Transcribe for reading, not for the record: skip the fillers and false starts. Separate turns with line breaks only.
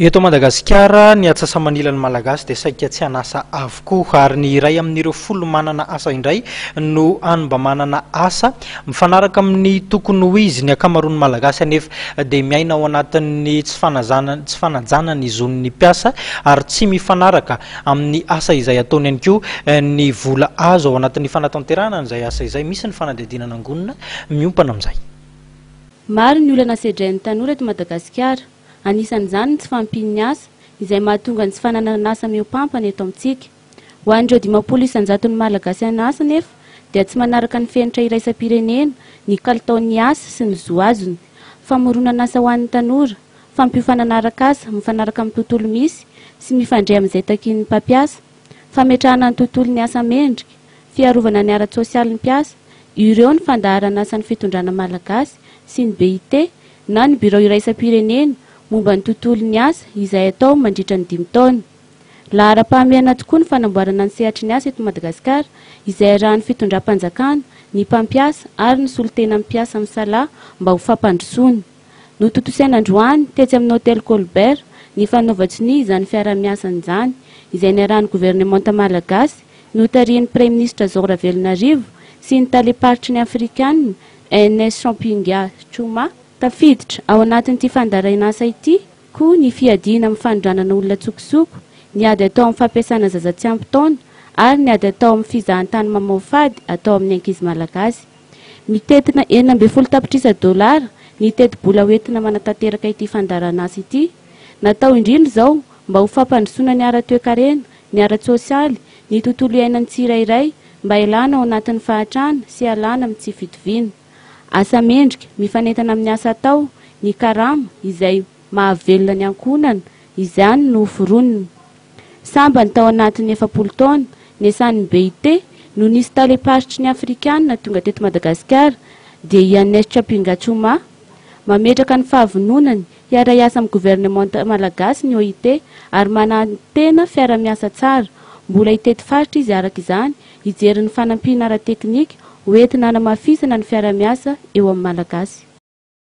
Eto Madagasikara ny atsasamanilan'ny malagasy dia saika tsy hanasa avokoa ary ny iray amin'ireo folo manana asa indray no any mba manana asa mifanaraka amin'ny tokony ho izy ny akamaroan'ny malagasy anefa dia miaina ao anatin'ny tsy fanajana ny zon'ny mpiasa ary tsy mifanaraka amin'ny asa izay ataony ihany koa ny vola azo ao anatin'ny fanatanterahana izay asa izay misy ny fanadihadiana angonina miompana amin'izay.
Maro ny olana sedrain'ny tanora eto Madagasikara. Anisan'izany tsy fampin'ny asa izay mahatonga ny tsy fananana asa miompampana eto amintsika. Ho an'ireo 500,000 ny malagasy an'asa nefa dia tsy manaraka ny fenitra iraisam-pirenena ny kalitaon'ny asa sy ny zoazony. Famoronana asa ho an'ny tanora, fampiofananaraka asa mifanaraka amin'ny tontolo misy sy mifandray amin'izay takian'ny mpampiasa, fametrahana ny tontolon'ny asa mendrika, fiarovana ny ara-tsosialin'ny mpiasa, ireo ny fandaharana asan'ny fitondrana malagasy sy ny BIT na ny birao iraisam-pirenena momba ny tontolon'ny asa izay atao mandritra ny 5 taona. Lahara-pahamehana tokoa ny fanamboarana ny sehatry ny asa eto Madagasikara izay arahan'ny fitondram-panjakana, ny mpampiasa ary ny solotena mpiasa misalaha mba ho fampandrosoana. Notontosaina androany tetsy amin'ny hôtel Colbert ny fanaova-tsiny izany fiara-miasa izany izay niarahan'ny gouvernemanta malagasy notarian'ny Premier Ministre Zao Ravelonarivo sy ny taleparitry ny Afrikanina NS Champinga Chuma. Tafiditra ao anatin'ity fandaharana asa ity koa ny fiadiana amin'ny fanondranana olona tsokosoko, ny ady atao amin'ny fampiasana zaza tsy ampy taona ary ny ady atao amin'ny fizahantany mamaofady atao amin'ny ankizy malagasy. Mitetina $12 ny teti-bola hoentina manatanteraka ity fandaharana asa ity. Natao indrindra izao mba ho fampandrosoana ny ara-toe-karena, ny ara-tsosialy, ny tontolo iainan'ny tsirairay mba ilana ao anatin'ny fahatrana sy alana amin'ny tsy fitoviana. Asa mendrika mifanentana amin'ny asa atao, ny karama izay mahavelona ny ankonana, izany no foronina. Samba ny tao anatin'ny 70 taona, nesan'ny BIT no nisy taleparitry ny Afrikanina tonga teto Madagasikara dia NS Champinga Chuma. Mametraka ny fahavononany hiara-iasa amin'ny gouvernemanta malagasy ny OIT ary manantena fiara-miasa tsara. Mbola hitety faritra izy araka izany hijery ny fanampiana ara-teknika hoentina hanamafisana ny fiara-miasa eo amin'ny malagasy.